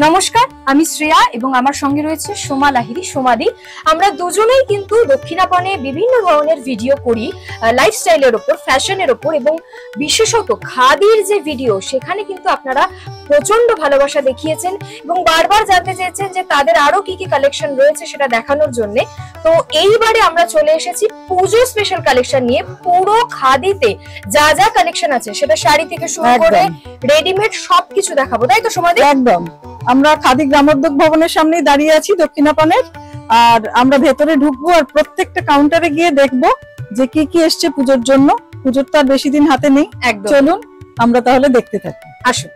নমস্কার, আমি শ্রেয়া এবং আমার সঙ্গে রয়েছে সোমা লাহিড়ী, সোমাদি। আমরা দুজনেই কিন্তু দক্ষিণাপনে বিভিন্ন ধরনের ভিডিও করি লাইফস্টাইলের ওপর, ফ্যাশনের ওপর, এবং বিশেষত খাদির যে ভিডিও, সেখানে কিন্তু আপনারা প্রচন্ড ভালোবাসা দেখিয়েছেন এবং বারবার জানতে চেয়েছেন যে তাদের আরো কি কি কালেকশন রয়েছে সেটা দেখানোর জন্য। তো এইবারে আমরা চলে এসেছি পুজো স্পেশাল কালেকশন নিয়ে। পুরো খাদিতে যা যা কালেকশন আছে সেটা শাড়ি থেকে শুরু করে রেডিমেড সবকিছু দেখাবো, তাই তো সোমাদি? একদম। আমরা খাদি গ্রামোদ্যোগ ভবনের সামনে দাঁড়িয়ে আছি দক্ষিণাপনের, আর আমরা ভেতরে ঢুকবো আর প্রত্যেকটা কাউন্টারে গিয়ে দেখবো যে কি কি এসছে পুজোর জন্য। পুজোর তো আর বেশি দিন হাতে নেই। চলুন আমরা তাহলে দেখতে থাকি, আসুন।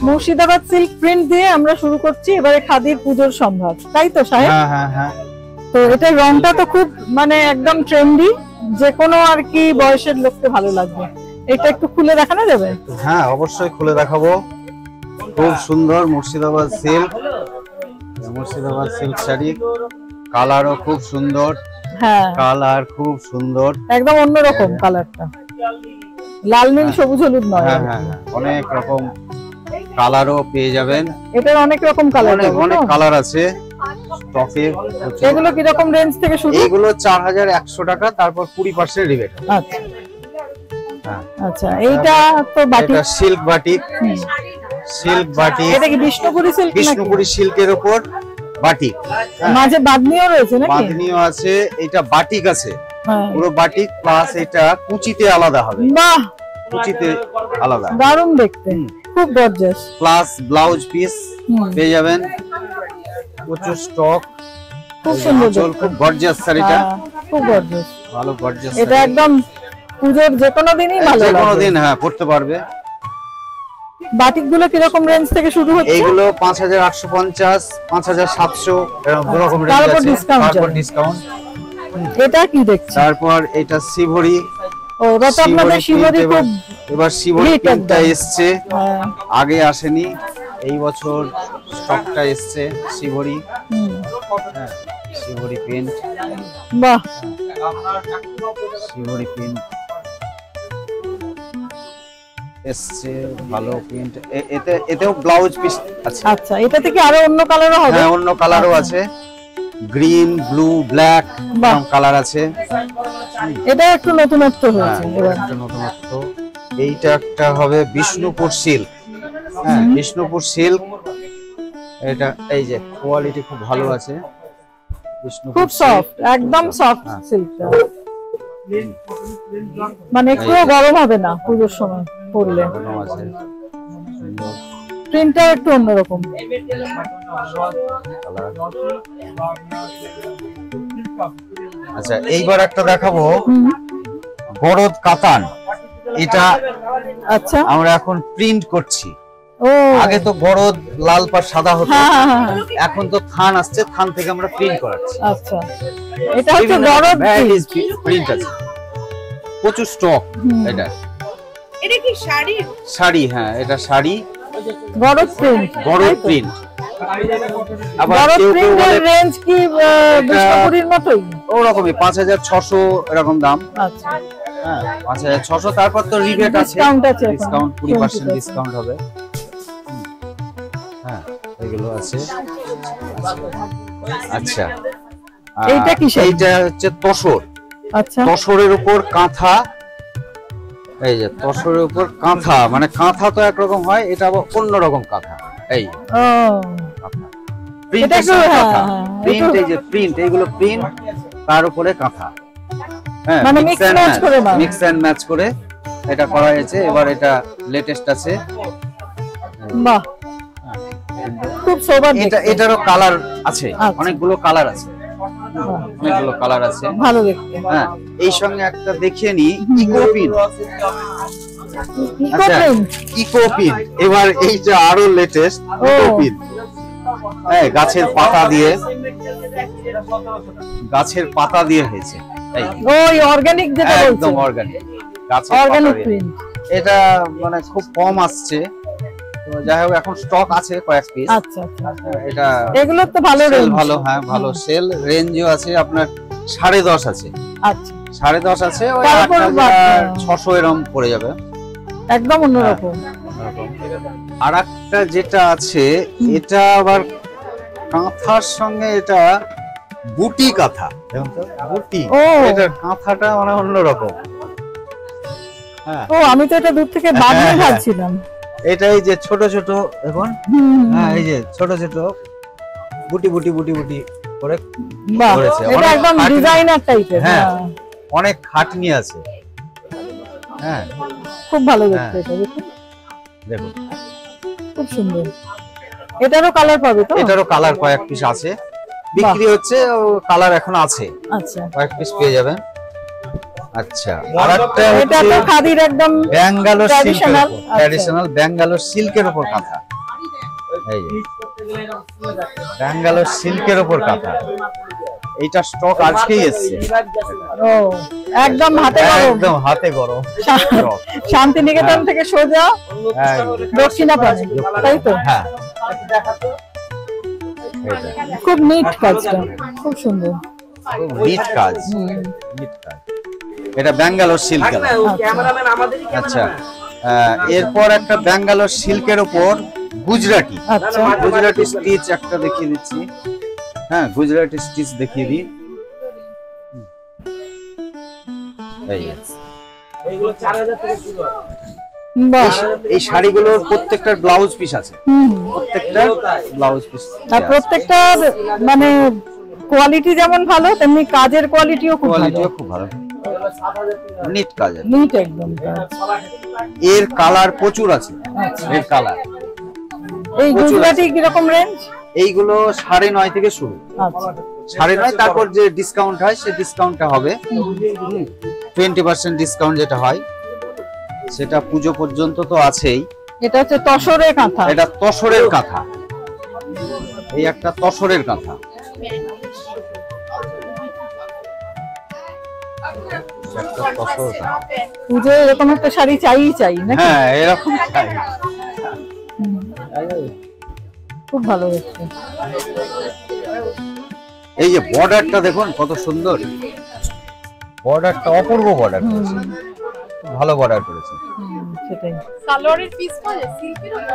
মুর্শিদাবাদ সিল্ক প্রিন্ট দিয়ে আমরা শুরু করছি এবারে খাদির পুজোর সম্ভার, তাই তো সাহেব? হ্যাঁ। তো এটা রংটা তো খুব মানে একদম ট্রেন্ডি, যে কোনো আর কি বয়সের লোককে ভালো লাগবে। এটা একটু খুলে দেখানো যাবে? হ্যাঁ, অবশ্যই খুলে দেখাবো। খুব সুন্দর মুর্শিদাবাদ সিল্ক শাড়ি, কালারও খুব সুন্দর। হ্যাঁ, কালার খুব সুন্দর, একদম অন্যরকম কালারটা, লাল নীল সবুজ হলুদ নয়। হ্যাঁ, অনেক রকম কালারও পেয়ে যাবেন। এটার অনেক রকম কালার, অনেক কালার আছে স্টকে। এগুলো কি রকম রেঞ্জ থেকে শুরু? এগুলো 4100 টাকা, তারপর 20% রিবেট। আচ্ছা আচ্ছা, এইটা তো বাটিক, এটা সিল্ক বাটিক। এটা কি বিষ্ণুপুরি সিল্ক? বিষ্ণুপুরি সিল্কের উপর বাটিক, মাঝে বাঁধনিও রয়েছে নাকি? বাঁধনিও আছে। এটা বাটিক আছে, হ্যাঁ, পুরো বাটিক, প্লাস এটা কুচিতে আলাদা হবে। বাহ, কুচিতে আলাদা, দারুণ দেখতে, খুব গর্জিয়াস। প্লাস ব্লাউজ পিস পেয়ে যাবেন। প্রচুর স্টক, খুব সুন্দর, খুব গর্জিয়াস শাড়িটা, খুব গর্জিয়াস, ভালো গর্জিয়াস। এটা একদম পুজোর যে কোনো দিনই ভালো লাগবে, যে কোনো দিন হ্যাঁ পড়তে পারবে। বাটিক গুলো কি রকম রেঞ্জ থেকে শুরু হচ্ছে? এইগুলো 5850, 5700 এরকম রকম রেঞ্জ আছে, তারপর ডিসকাউন্ট। এটা কি দেখছি? তারপর এটা শিবরি। ও, এটা তো আপনাদের শিবরি খুব, এবার শিবরি প্রিন্টটা এসছে, আগে আসেনি, এই বছর স্টকটা এসছে শিবরি। হ্যাঁ, শিবরি প্রিন্ট, বাহ, শিবরি প্রিন্ট এসছে, ভালো প্রিন্ট। এতেও ব্লাউজ পিস আছে। আচ্ছা, এটা থেকে আরো অন্য কালারও হবে? হ্যাঁ, অন্য কালারও আছে, গ্রিন, ব্লু, ব্ল্যাক এরকম কালার আছে। এটা একটু নতুনত্ব হয়েছে এবার, একটু নতুনত্ব। এইটা একটা হবে বিষ্ণুপুর সিল্ক। হ্যাঁ, বিষ্ণুপুর সিল্ক। এটা এই যে কোয়ালিটি খুব ভালো আছে, বিষ্ণুপুর খুব সফট, একদম সফট সিল্কটা, মানে একটু গরম হবে না পুজোর সময় পরলে। প্রিন্টটা একটু অন্যরকম। আচ্ছা, এইবার একটা দেখাবো গরদ কাতান। এটা আচ্ছা, আমরা এখন প্রিন্ট করছি। ও, আগে তো গরদ লাল পাড় সাদা হতো, হ্যাঁ, এখন তো থান আসছে, থান থেকে আমরা প্রিন্ট করাচ্ছি। আচ্ছা, এটা হচ্ছে গরদ প্রিন্ট আছে, প্রচুর স্টক। এটা কি শাড়ি? শাড়ি, হ্যাঁ, এটা শাড়ি, গরদ প্রিন্ট। গরদ প্রিন্ট। আবার গরদ কেউ কেউ প্রিন্টের বলে রেঞ্জ কি বিষ্ণুপুরীর মতোই? ওরকমই 5600 এরকম দাম। আচ্ছা, হ্যাঁ, 5600। তারপর তো রিবেট আছে, ডিসকাউন্ট 20% ডিসকাউন্ট হবে। হ্যাঁ, এগুলো আছে। আচ্ছা, এইটা কি? এইটা হচ্ছে তসর। আচ্ছা, তসরের উপর কাঁথা। এই যে তসরের উপর কাঁথা, মানে কাঁথা তো একরকম হয়, এটা আবার অন্যরকম কাঁথা। এই প্রিন্ট, এই যে প্রিন্ট, এইগুলো প্রিন্ট, তার উপরে কাঁথা। হ্যাঁ, মানে মিক্স এন্ড ম্যাচ করে এটা করা হয়েছে। এবার এটা লেটেস্ট আছে। বাহ, খুব সোবার। এটারও কালার আছে, অনেকগুলো কালার আছে, ভালো দেখতে। হ্যাঁ, এই সঙ্গে একটা দেখিয়ে নি ইকো প্রিন্ট। ইকো প্রিন্ট এবার এই যে আরো লেটেস্ট ইকো প্রিন্ট। হ্যাঁ, গাছের পাতা দিয়ে হয়েছে। ওই অর্গানিক, যেটা একদম অর্গানিক। গাছের অর্গানিক পাতা দিয়ে। প্রিন্ট। এটা মানে খুব কম আসছে, তো যাই হোক এখন স্টক আছে কয়েক পিস। আচ্ছা আচ্ছা, এটা এগুলো তো ভালো সেল রেঞ্জ। ভালো, হ্যাঁ ভালো সেল। রেঞ্জও আছে আপনার 10.5 আছে, আচ্ছা 10.5 আছে, ওই তারপর 8,600 এরকম পড়ে যাবে। একদম অন্যরকম। আর একটা যেটা আছে এটা আবার কাঁথার সঙ্গে, এটা বুটি কাঁথা, দেখুন তো বুটি, ও। এটার কাঁথাটা মানে অন্যরকম। হ্যাঁ ও আমি তো এটা দূর থেকে বানিয়ে ভাবছিলাম। এটাই যে ছোট ছোট দেখুন, হুম, হ্যাঁ এই যে ছোট ছোট বুটি বুটি বুটি বুটি করে বাহ, করেছে। এটা অনেক একদম খাটনি। ডিজাইনার টাইপের। হ্যাঁ। হ্যাঁ, অনেক খাটনি আছে। হ্যাঁ খুব ভালো দেখতে এটা, দেখুন দেখুন, খুব সুন্দর। এটারও কালার পাবে তো? এটারও কালার কয়েক পিস আছে, বিক্রি হচ্ছে, কালার এখন আছে, আচ্ছা, কয়েক পিস পেয়ে যাবেন। আচ্ছা, আরেকটা এটা তো খাদির একদম ব্যাঙ্গালোর Traditional, আচ্ছা। ট্র্যাডিশনাল ব্যাঙ্গালোর সিল্কের উপর কাঁথা। এই যে ব্যাঙ্গালোর সিল্কের উপর কাঁথা, এইটা স্টক আজকেই এসেছে। ও একদম হাতে গরম। একদম হাতে গরম stock। শান্তিনিকেতন থেকে সোজা হ্যাঁ, দক্ষিণাপানে, তাই তো? হ্যাঁ এইটা। খুব নিট কাজটা, খুব সুন্দর। খুব নিট কাজ, নিট কাজ। এটা ব্যাঙ্গালোর সিল্কের। আচ্ছা, এরপর একটা ব্যাঙ্গালোর সিল্কের উপর গুজরাটি, আচ্ছা, গুজরাটি স্টিচ একটা দেখিয়ে দিচ্ছি। হ্যাঁ গুজরাটি স্টিচ দেখিয়ে দিই। এই যে। বাহ, এই শাড়িগুলোর প্রত্যেকটার ব্লাউজ পিস আছে, হুম। প্রত্যেকটার ব্লাউজ পিস। আর প্রত্যেকটার মানে কোয়ালিটি যেমন ভালো, তেমনি কাজের কোয়ালিটিও খুব ভালো, কোয়ালিটিও খুব ভালো, নিট কাজ। নিট একদম কাজ। এর কালার প্রচুর আছে, এর কালার। এই গুজরাটি কিরকম রেঞ্জ? এইগুলো 9.5 থেকে শুরু, আচ্ছা, 9.5। তারপর যে ডিসকাউন্ট হয় সেই ডিসকাউন্টটা হবে 20% ডিসকাউন্ট যেটা হয় সেটা পুজো পর্যন্ত তো আছেই। এটা হচ্ছে তসরের কাঁথা। এটা তসরের কাঁথা, এই একটা তসরের কাঁথা। একটা তসর কাঁথা। পুজোয় এরকম একটা শাড়ি চাই নাকি? হ্যাঁ এরকম চাই। খুব ভালো দেখতে। এই যে বর্ডারটা দেখুন কত সুন্দর, বর্ডারটা অপূর্ব বর্ডার করেছে, খুব ভালো বর্ডার করেছে, সেটাই। সালোয়ারের পিস পাওয়া সিল্কের ভালো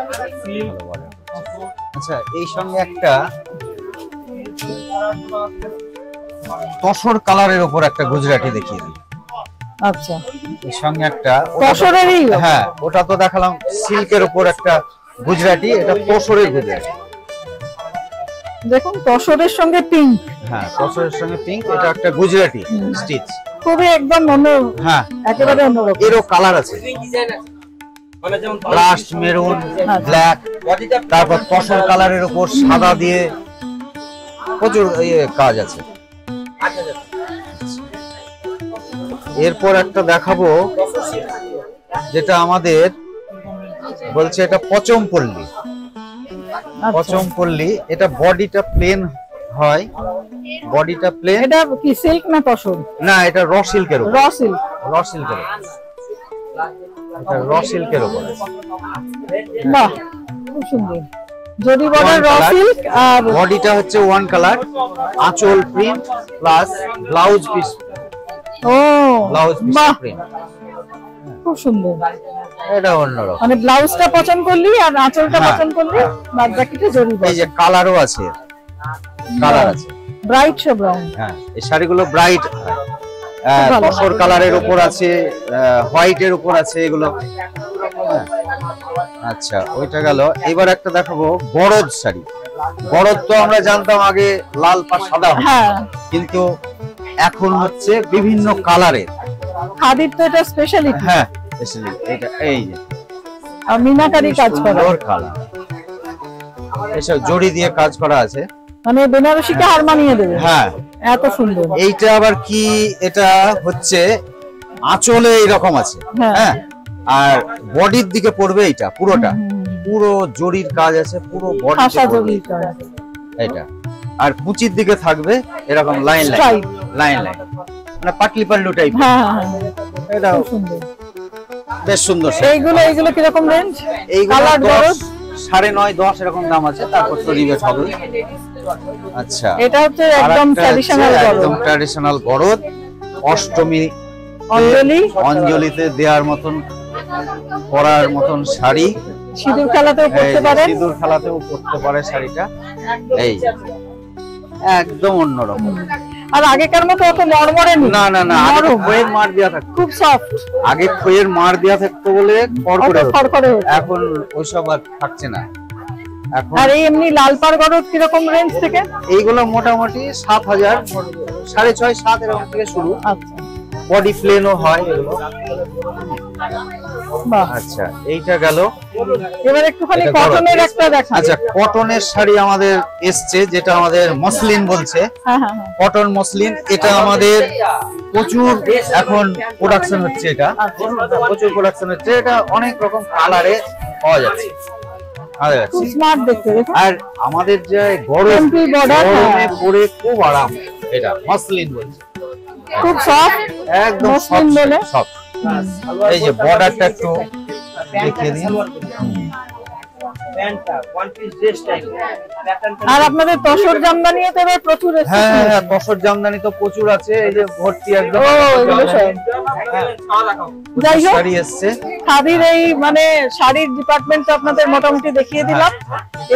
border করেছে। আচ্ছা, এই সঙ্গে একটা তসর কালারের উপর একটা গুজরাটি দেখিয়ে দিই। আচ্ছা, এর সঙ্গে একটা তসরেরই? হ্যাঁ ওটা তো দেখালাম সিল্কের উপর একটা গুজরাটি, এটা তসরের গুজরাটি। দেখুন তসরের সঙ্গে পিঙ্ক, হ্যাঁ তসরের সঙ্গে পিঙ্ক, এটা একটা গুজরাটি স্টিচ। খুবই একদম অন্য, হ্যাঁ একেবারে অন্যরকম। এরও কালার আছে, লাস্ট মেরুন, ব্ল্যাক, তারপর তসর কালারের উপর সাদা দিয়ে প্রচুর কাজ আছে। এরপর একটা দেখাবো যেটা আমাদের বলছে এটা পচমপল্লী। আচ্ছা। পচমপল্লী, এটা বডিটা প্লেন হয়, বডিটা প্লেন। এটা কি সিল্ক না তসর? না এটা র সিল্কের উপর, র সিল্ক। র সিল্কের উপর, এটা র সিল্কের উপর আছে। বাহ, খুব সুন্দর। যদি বলে One র color, সিল্ক আর বডিটা হচ্ছে ওয়ান কালার, আঁচল প্রিন্ট প্লাস ব্লাউজ পিস, ও ব্লাউজ পিস বাহ, প্রিন্ট। খুব সুন্দর। এটা অন্যরকম। মানে ব্লাউজটা পছন্দ করলি আর আঁচলটা হ্যাঁ, পছন্দ করলি, বাদ বাকিটা জরি এই যে কালারও আছে, কালার আছে। ব্রাইট সব রং। হ্যাঁ এই শাড়িগুলো ব্রাইট হয়, ভালো। তসর কালারের উপর আছে, হোয়াইটের উপর আছে এগুলো। হ্যাঁ। আচ্ছা ওইটা গেল। এবার একটা দেখাবো বরদ শাড়ি। বরদ তো আমরা জানতাম আগে লাল পা সাদা হতো, হ্যাঁ, কিন্তু এখন হচ্ছে বিভিন্ন কালারের। খাদির তো এটা স্পেশালিটি। হ্যাঁ স্পেশালি এটা এই যে আর মিনাকারি কাজ করা, সুন্দর কালার, এসব জড়ি দিয়ে কাজ করা আছে। মানে বেনারসিকে হার মানিয়ে দেবে, হ্যাঁ এত সুন্দর। এইটা আবার কি, এটা হচ্ছে আঁচলে এইরকম আছে, হ্যাঁ। হ্যাঁ আর বডির দিকে পড়বে এইটা পুরোটা, পুরো জরির কাজ আছে, পুরো বডি খাসা জরির কাজ। এটা। আর কুচির দিকে থাকবে এরকম line line Stripe। Line line, মানে পাটলি পাল্লু টাইপ। হ্যাঁ হ্যাঁ, এটা খুব সুন্দর। বেশ সুন্দর। এইগুলো কিরকম রেঞ্জ? এইগুলো 9.5 10 এরকম দাম আছে, তারপর তো রিবেট হবে। আচ্ছা, এটা হচ্ছে একদম ট্র্যাডিশনাল গরদ, একদম ট্র্যাডিশনাল গরদ। অষ্টমী অঞ্জলিতে দেওয়ার মতন, পরার মতন শাড়ি, সিঁদুর খেলাতেও পরতে পারেন, সিঁদুর খেলাতেও পরতে পারে শাড়িটা। এই একদম অন্যরকম। আর আগেকার মতো অত নরমরে নেই। না না না, আগে খয়ের মার দেয়া থাকতো, খুব সফট। আগে খয়ের মার দেয়া থাকতো বলে খড়খড়ে, এখন ওইসব আর থাকছে না এখন। আর এই এমনি লাল পাড় গরদ কিরকম রেঞ্জ থেকে? এইগুলো মোটামুটি 7000, 6.5 7 এরকম থেকে শুরু। আচ্ছা, বডি প্লেনও হয় এগুলো। আচ্ছা, এইটা গেল। এবার একটুখানি কটনের একটা দেখা। আচ্ছা, কটনের শাড়ি আমাদের এসছে, যেটা আমাদের মসলিন বলছে। কটন মসলিন, এটা আমাদের প্রচুর এখন প্রোডাকশন হচ্ছে, এটা প্রচুর প্রোডাকশন হচ্ছে। এটা অনেক রকম কালারে পাওয়া যাচ্ছে। খুব স্মার্ট দেখতে। আর আমাদের যে গরমে পরে খুব আরাম, এটা মসলিন বলছে, খুব সফট, একদম সফট। এই যে বর্ডারটা একটু দেখিয়ে দিন। আর আপনাদের তসর জামদানিও তো এবার প্রচুর আছে। হ্যাঁ, তসর জামদানি তো প্রচুর আছে, এই যে ভর্তি একদম। যাই হোক, শাড়ি এসছে। খাদির এই মানে শাড়ির ডিপার্টমেন্ট তো আপনাদের মোটামুটি দেখিয়ে দিলাম।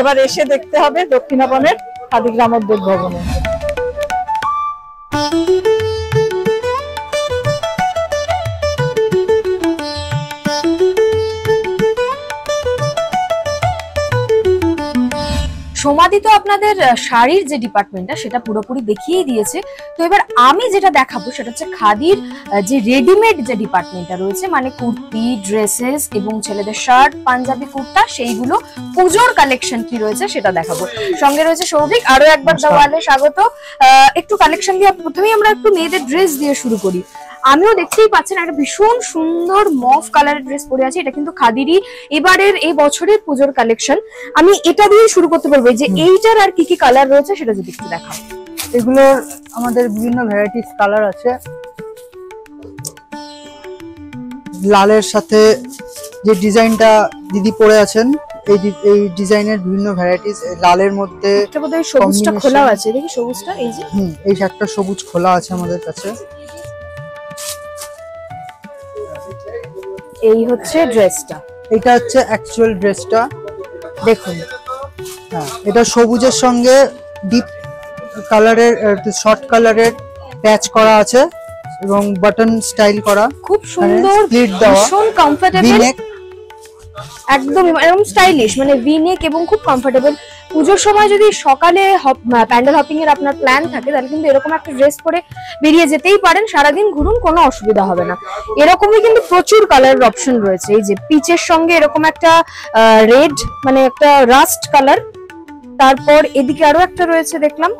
এবার এসে দেখতে হবে দক্ষিণাপনের খাদি গ্রামোদ্যোগ ভবনে। সমাধি তো আপনাদের শাড়ির যে ডিপার্টমেন্টটা সেটা পুরোপুরি দেখিয়ে দিয়েছে। তো এবার আমি যেটা দেখাবো সেটা হচ্ছে খাদির যে রেডিমেড যে ডিপার্টমেন্টটা রয়েছে, মানে কুর্তি, ড্রেসেস এবং ছেলেদের শার্ট, পাঞ্জাবি, কুর্তা, সেইগুলো পুজোর কালেকশন কি রয়েছে সেটা দেখাবো। সঙ্গে রয়েছে সৌভিক। আরো একবার দেওয়ালে স্বাগত। একটু কালেকশন দিয়ে প্রথমেই আমরা একটু মেয়েদের ড্রেস দিয়ে শুরু করি। আমিও দেখতেই পাচ্ছেন একটা ভীষণ সুন্দর মফ কালারের ড্রেস পরে আছে। এটা কিন্তু খাদিরই এবারের এই বছরের পুজোর কালেকশন। আমি এটা দিয়ে শুরু করতে বলবো যে এইটার আর কি কি কালার রয়েছে সেটা যদি একটু দেখাও। এগুলোর আমাদের বিভিন্ন ভ্যারাইটিস কালার আছে। লালের সাথে যে ডিজাইনটা দিদি পরে আছেন, এই ডিজাইনের বিভিন্ন ভ্যারাইটিস। লালের মধ্যে এটা বোধহয় সবুজটা খোলা আছে, দেখি সবুজটা। এই যে এই একটা সবুজ খোলা আছে আমাদের কাছে। এই হচ্ছে ড্রেসটা, এটা হচ্ছে অ্যাকচুয়াল ড্রেসটা, দেখুন। হ্যাঁ, এটা সবুজের সঙ্গে ডিপ কালারের, শর্ট কালারের প্যাচ করা আছে এবং বাটন স্টাইল করা, খুব সুন্দর, ভীষণ কমফোর্টেবল, একদম এরকম স্টাইলিশ, মানে ভি নেক এবং খুব কমফোর্টেবল। পুজোর সময় যদি সকালে প্যান্ডেল হপিং এর আপনার প্ল্যান থাকে তাহলে কিন্তু এরকম একটা ড্রেস পরে বেরিয়ে যেতেই পারেন, সারাদিন ঘুরুন, কোনো অসুবিধা হবে না। এরকমই কিন্তু প্রচুর কালারের অপশন রয়েছে। এই যে পিচের সঙ্গে এরকম একটা রেড, মানে একটা রাস্ট কালার, তারপর এদিকে আরো একটা রয়েছে দেখলাম।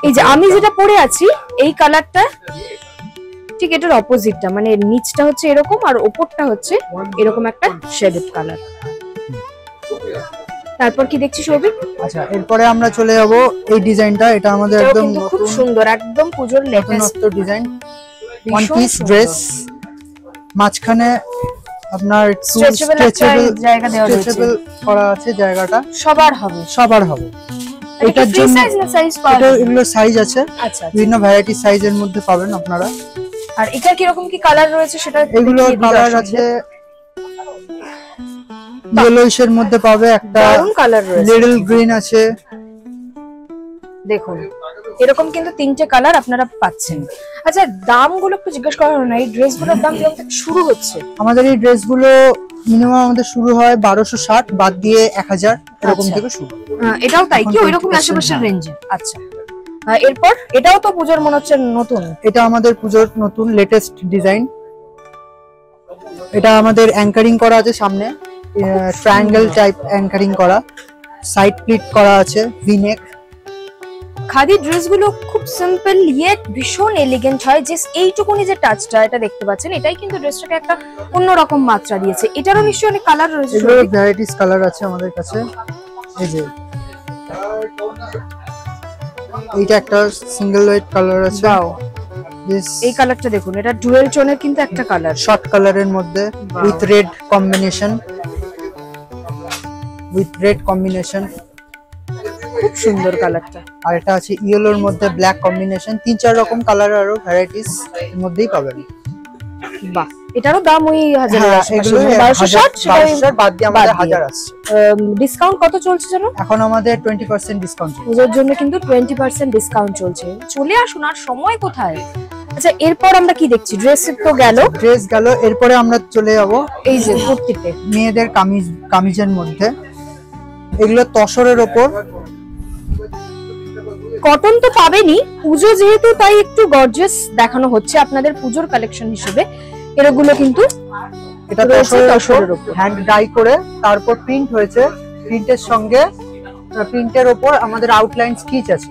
এই যে আমি যেটা পরে আছি এই কালারটা ঠিক এটার অপোজিটটা, মানে নিচটা হচ্ছে এরকম আর ওপরটা হচ্ছে এরকম একটা শেডেড কালার। তারপর কি দেখছি সৌভিক? আচ্ছা, এরপরে আমরা চলে যাব এই ডিজাইনটা। এটা আমাদের একদম খুব সুন্দর, একদম পুজোর latest design. One piece dress, মাঝখানে আপনার স্ট্রেচেবল জায়গা দেওয়া রয়েছে, করা আছে। জায়গাটা সবার হবে, সবার হবে। এটার জন্য এগুলো সাইজ আছে, আচ্ছা, বিভিন্ন ভ্যারাইটি সাইজের মধ্যে পাবেন আপনারা। আর এটা কি রকম কি কালার রয়েছে সেটা? এগুলো কালার আছে, ইয়েলোইশের মধ্যে পাবে একটা, দারুণ কালার রয়েছে, লিটল গ্রিন আছে। দেখুন এরকম কিন্তু তিনটে কালার আপনারা পাচ্ছেন। আচ্ছা, দামগুলো একটু জিজ্ঞেস করা হলো না, এই ড্রেসগুলোর দাম কিরকম থেকে শুরু হচ্ছে? আমাদের এই ড্রেসগুলো মিনিমাম আমাদের শুরু হয় 1260, বাদ দিয়ে 1000 এরকম থেকে শুরু। এটাও তাই কি ওইরকম আশেপাশের রেঞ্জে? আচ্ছা, এরপর এটাও তো পূজোর মনে হচ্ছে নতুন। এটা আমাদের পূজোর নতুন লেটেস্ট ডিজাইন। এটা আমাদের অ্যাঙ্কারিং করা আছে, সামনে ট্রায়াঙ্গেল টাইপ অ্যাঙ্কারিং করা, সাইড প্লিট করা আছে, ভি-নেক। খাদি ড্রেসগুলো খুব সিম্পল ইয়েট ভীষণ এলিগেন্ট হয়। যে এইটুকুনি যে টাচটা এটা দেখতে পাচ্ছেন, এটাই কিন্তু ড্রেসটাকে একটা অন্যরকম মাত্রা দিয়েছে। এটারও নিশ্চয়ই অনেক কালার রয়েছে, ভ্যারাইটিস কালার আছে আমাদের কাছে। এই যে এইটা একটা সিঙ্গেল হোয়াইট কালার আছে, এই কালারটা দেখুন, এটা ডুয়েল টোনের কিন্তু একটা কালার, শর্ট কালারের মধ্যে উইথ রেড কম্বিনেশন, খুব সুন্দর কালারটা। আর এটা আছে ইয়েলোর মধ্যে ব্ল্যাক কম্বিনেশন। 3-4 রকম কালার আরো ভ্যারাইটিস এর মধ্যেই পাবেন। বাহ, এটারও দাম ওই 1000 হ্যাঁ, আশেপাশে, এগুলো 1260 1260 বাদ দিয়ে আমাদের 1000 আসছে। ডিসকাউন্ট কত চলছে জানো? এখন আমাদের 20% ডিসকাউন্ট চলছে। পুজোর জন্য কিন্তু 20% ডিসকাউন্ট চলছে, চলে আসুন, আর সময় কোথায়। আচ্ছা, এরপর আমরা কি দেখছি? ড্রেসের তো গেল, ড্রেস গেল, এরপরে আমরা চলে যাব এই যে কুর্তিতে মেয়েদের কামিজের মধ্যে। এগুলো তসরের ওপর, কটন তো পাবেনই, পুজো যেহেতু তাই একটু গর্জিয়াস দেখানো হচ্ছে আপনাদের পুজোর কালেকশন হিসেবে। এগুলো কিন্তু এটা তসরের ওপর হ্যান্ড ডাই করে তারপর প্রিন্ট হয়েছে। প্রিন্টের সঙ্গে প্রিন্টের ওপর আমাদের আউটলাইন স্টিচ আছে।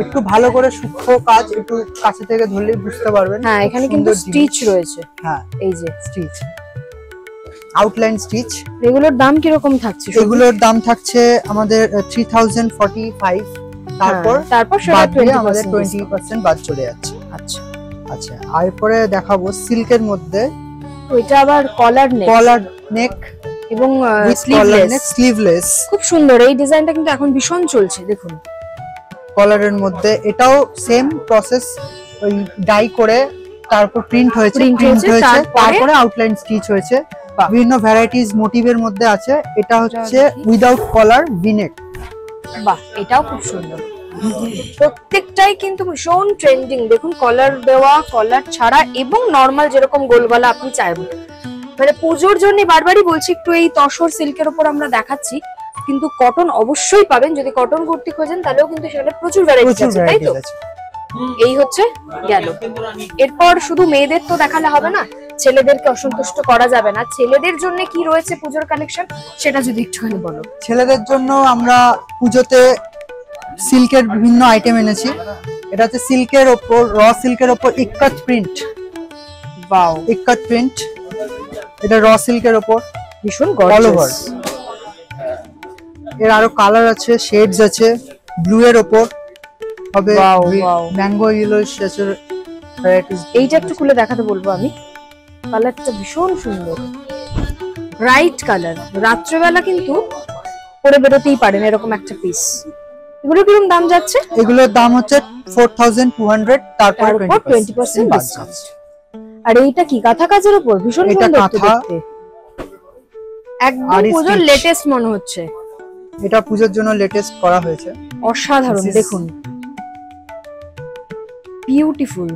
একটু ভালো করে সূক্ষ্ম কাজ, একটু কাছে থেকে ধরলেই বুঝতে পারবেন। হ্যাঁ, এখানে কিন্তু স্টিচ রয়েছে। হ্যাঁ, এই যে স্টিচ, আউটলাইন স্টিচ। এগুলোর দাম কি রকম থাকছে? এগুলোর দাম থাকছে আমাদের 3045। তারপর বাদ দিয়ে আমাদের 20% বাদ চলে যাচ্ছে। আচ্ছা আচ্ছা, আর এরপরে দেখাবো সিল্কের মধ্যে। তো এটা আবার কলার নেক এবং স্লিভলেস, খুব সুন্দর। এই ডিজাইনটা কিন্তু এখন ভীষণ চলছে, দেখুন। কলারের মধ্যে এটাও সেম প্রসেস, ওই ডাই করে তারপর প্রিন্ট হয়েছে, তারপরে আউটলাইন স্টিচ হয়েছে। বিভিন্ন ভ্যারাইটিস মোটিভের মধ্যে আছে। এটা হচ্ছে উইদাউট কলার ভিনেক। বাহ, এটাও খুব সুন্দর। প্রত্যেকটাই কিন্তু ভীষণ ট্রেন্ডিং। দেখুন, কলার দেওয়া, কলার ছাড়া এবং নরমাল যেরকম গোলগলা আপনি চাইবেন। মানে পুজোর জন্য বারবারই বলছি, একটু এই তসর সিল্কের উপর আমরা দেখাচ্ছি, কিন্তু কটন অবশ্যই পাবেন। যদি কটন কুর্তি খোঁজেন তাহলেও কিন্তু সেখানে প্রচুর ভ্যারাইটি আছে, তাই তো? এই হচ্ছে গেল। এরপর শুধু মেয়েদের তো দেখালে হবে না, ছেলেদেরকে অসন্তুষ্ট করা যাবে না। ছেলেদের জন্য কি রয়েছে পুজোর কালেকশন, সেটা যদি একটুখানি বলো। ছেলেদের জন্য আমরা পুজোতে সিল্কের বিভিন্ন আইটেম এনেছি। এটা হচ্ছে সিল্কের ওপর, সিল্কের ওপর ইক্কাত প্রিন্ট। ওয়াও, ইক্কাত প্রিন্ট। এটা সিল্কের ওপর ভীষণ অল ওভার। এর আরো কালার আছে, শেডস আছে। ব্লু এর ওপর হবে ম্যাঙ্গো ইয়েলো শেডের ভ্যারাইটিস। এইটা একটু খুলে দেখাতে বলবো আমি। কালারটা ভীষণ সুন্দর, ব্রাইট কালার। রাত্রেবেলা কিন্তু পরে বেরোতেই পারেন এরকম একটা পিস। এগুলো কিরকম দাম যাচ্ছে? এগুলোর দাম হচ্ছে 4200, তারপর 20% বাদ যাচ্ছে। আর এইটা কি কাঁথা কাজের উপর? ভীষণ সুন্দর দেখতে, একদম পুজোর লেটেস্ট মনে হচ্ছে। এটা পুজোর জন্য লেটেস্ট করা হয়েছে, অসাধারণ। দেখুন, বিউটিফুল।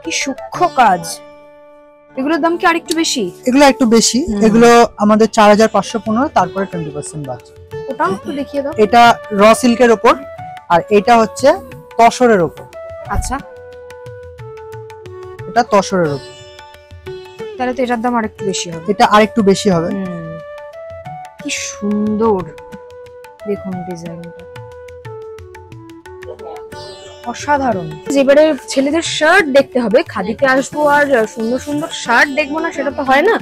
কি সূক্ষ্ম কাজ। এগুলোর দাম কি আরেকটু বেশি? এগুলো একটু বেশি। এগুলো আমাদের 4515, তারপরে 20% বাদ। ওটাও একটু দেখিয়ে দাও। এটা সিল্কের উপর, আর এটা হচ্ছে তসরের উপর। আচ্ছা, এটা তসরের উপর, তাহলে তো এটার দাম আরেকটু বেশি হবে। এটা আরেকটু বেশি হবে। কি সুন্দর দেখুন ডিজাইনটা, অসাধারণ। এবারে ছেলেদের শার্ট দেখতে হবে। খাদিতে আসবো আর সুন্দর সুন্দর শার্ট দেখবো না, সেটা তো হয় না।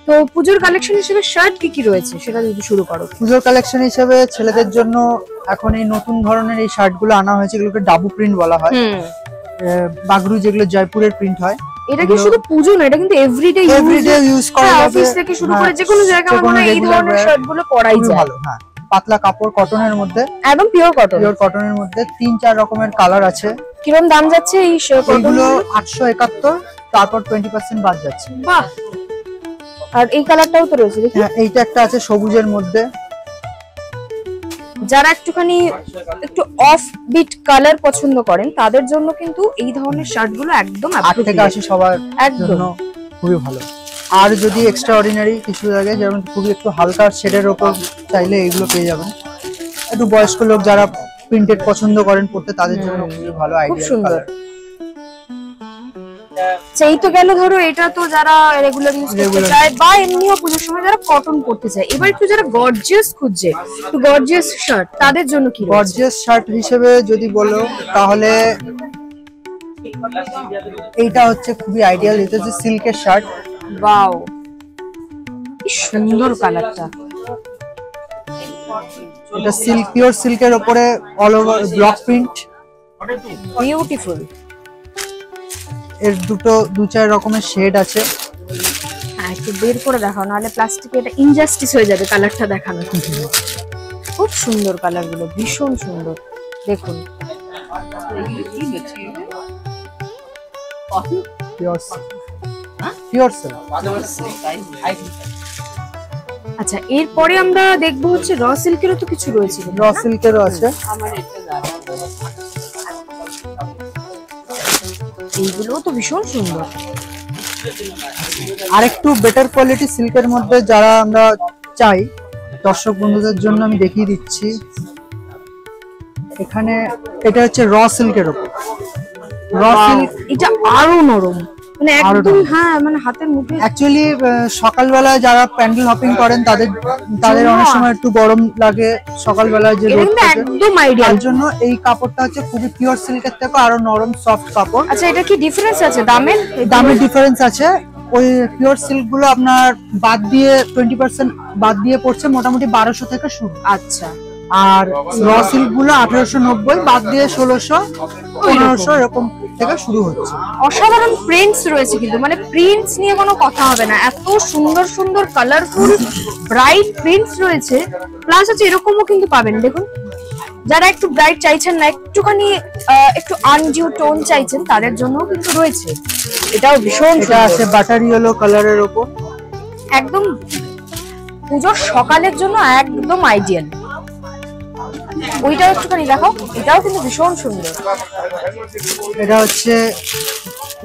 তো পুজোর কালেকশন হিসেবে শার্ট কি কি রয়েছে সেটা যদি শুরু করো। পুজোর কালেকশন হিসেবে ছেলেদের জন্য এখন এই নতুন ধরনের এই শার্ট গুলো আনা হয়েছে। এগুলোকে ডাবু প্রিন্ট বলা হয়। বাগরু, যেগুলো জয়পুরের প্রিন্ট হয়। এটা কি শুধু পুজো না, এটা কিন্তু এভরিডে ইউজ করা যাবে। অফিস থেকে শুরু করে যে কোনো জায়গায় আমরা এই ধরনের শার্ট গুলো পরাই যায়। ভালো, হ্যাঁ। পাতলা কাপড়, কটনের মধ্যে, একদম পিওর কটনের মধ্যে 3-4 রকমের কালার আছে। কিরকম দাম যাচ্ছে এই কটনগুলো? 871, তারপর 20% বাদ যাচ্ছে। বাহ, আর এই কালারটাও তো রয়েছে দেখি। হ্যাঁ, এইটা একটা আছে সবুজের মধ্যে। যারা একটুখানি একটু অফ বিট কালার পছন্দ করেন তাদের জন্য কিন্তু এই ধরনের শার্ট গুলো একদম 8 থেকে 80 সবার জন্য খুবই ভালো। আর যদি এক্সট্রা অর্ডিনারি কিছু লাগে, যেমন খুবই একটু হালকা শেডের উপর চাইলে এগুলো পেয়ে যাবেন। একটু বয়স্ক লোক যারা প্রিন্টেড পছন্দ করেন পড়তে, তাদের জন্য খুবই ভালো আইডিয়া। খুব সুন্দর। সেই তো গেল, ধরো এটা তো যারা রেগুলার ইউজ করতে চায় বা এমনিও পুজোর সময় যারা কটন পড়তে চায়। এবার একটু যারা গর্জিয়াস খুঁজছে, একটু গর্জিয়াস শার্ট, তাদের জন্য কি? গর্জিয়াস শার্ট হিসেবে যদি বলো তাহলে এইটা হচ্ছে খুবই আইডিয়াল। এটা হচ্ছে সিল্কের শার্ট। ওয়াও, কি সুন্দর কালারটা। এটা সিল্ক, পিওর সিল্কের উপরে all over block print. Beautiful. এর দু চার রকমের শেড আছে। হ্যাঁ, একটু বের করে দেখাও, নাহলে প্লাস্টিকে এটা ইনজাস্টিস হয়ে যাবে কালারটা দেখানো। খুব সুন্দর কালারগুলো, ভীষণ সুন্দর। দেখুন পিওর সিল্ক। আচ্ছা, এরপরে আমরা দেখবো হচ্ছে র সিল্কেরও তো কিছু রয়েছে। র সিল্কেরও আছে। এইগুলো তো ভীষণ সুন্দর। আরেকটু বেটার কোয়ালিটি সিল্কের মধ্যে যারা আমরা চাই, দর্শক বন্ধুদের জন্য আমি দেখিয়ে দিচ্ছি। এখানে এটা হচ্ছে র সিল্কের উপর। র সিল্ক এটা আরো নরম, মানে একদম, হ্যাঁ মানে হাতের মুঠে। অ্যাকচুয়ালি সকালবেলা যারা প্যান্ডেল হপিং করেন তাদের অনেক সময় একটু গরম লাগে সকালবেলা, যে রোদ থাকে, একদম আইডিয়াল। তার জন্য এই কাপড়টা হচ্ছে খুবই পিওর সিল্কের থেকে আরো নরম সফট কাপড়। আচ্ছা, এটা কি ডিফারেন্স আছে দামের? দামের ডিফারেন্স আছে। ওই পিওর সিল্ক গুলো আপনার বাদ দিয়ে 20% বাদ দিয়ে পড়ছে মোটামুটি 1200 থেকে শুরু। আচ্ছা, আর র সিল্ক গুলো 1890 বাদ দিয়ে 1600 1500 এরকম থেকে শুরু হচ্ছে। অসাধারণ প্রিন্টস রয়েছে কিন্তু, মানে প্রিন্টস নিয়ে কোনো কথা হবে না, এত সুন্দর সুন্দর কালারফুল ব্রাইট প্রিন্টস রয়েছে। প্লাস হচ্ছে এরকমও কিন্তু পাবেন, দেখুন যারা একটু ব্রাইট চাইছেন না, একটুখানি একটু আনডিউ টোন চাইছেন, তাদের জন্যও কিন্তু রয়েছে। এটাও ভীষণ, এটা আছে বাটার ইয়েলো কালারের উপর, একদম পুজোর সকালের জন্য একদম আইডিয়াল। ওইটাও একটুখানি দেখাও, এটাও কিন্তু ভীষণ সুন্দর। এটা হচ্ছে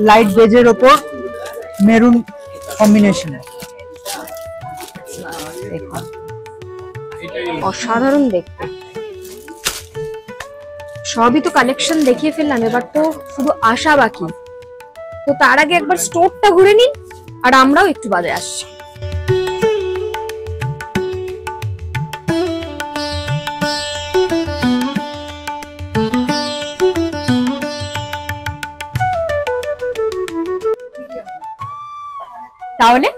লাইট বেজের উপর মেরুন কম্বিনেশন। অসাধারণ দেখতে। সবই তো কালেকশন দেখিয়ে ফেললাম, এবার তো শুধু আশা বাকি। তো তার আগে একবার স্টোরটা ঘুরে নিন, আর আমরাও একটু বাদে আসছি। তাহলে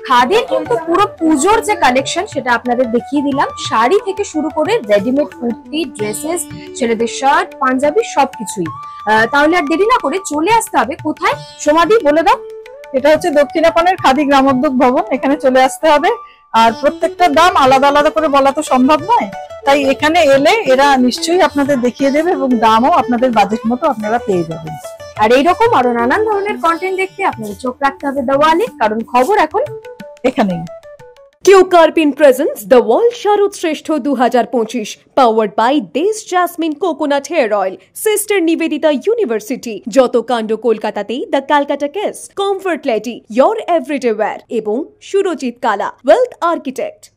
খাদির কিন্তু পুরো পুজোর যে কালেকশন সেটা আপনাদের দেখিয়ে দিলাম, শাড়ি থেকে শুরু করে রেডিমেড কুর্তি, ড্রেসেস, ছেলেদের শার্ট, পাঞ্জাবি সবকিছুই। তাহলে আর দেরি না করে চলে আসতে হবে কোথায়, সোমাদি বলে দাও। এটা হচ্ছে দক্ষিণাপনের খাদি গ্রামোদ্যোগ ভবন, এখানে চলে আসতে হবে। আর প্রত্যেকটা দাম আলাদা আলাদা করে বলা তো সম্ভব নয়, তাই এখানে এলে এরা নিশ্চয়ই আপনাদের দেখিয়ে দেবে এবং দামও আপনাদের বাজেট মতো আপনারা পেয়ে যাবেন। আর এইরকম আরো নানান ধরনের কন্টেন্ট দেখতে আপনাদের চোখ রাখতে হবে দেওয়ালে, কারণ খবর এখন এখানেই। Q-Carpin presents The World Sharad Shrestha 2025, powered by Desh Jasmine Coconut Hair Oil, Sister Nivedita University, Joto Kando Kolkata The Calcutta Kiss, Comfort Lady, Your Everyday Wear, এবং সুরজিৎ কালা, Wealth Architect।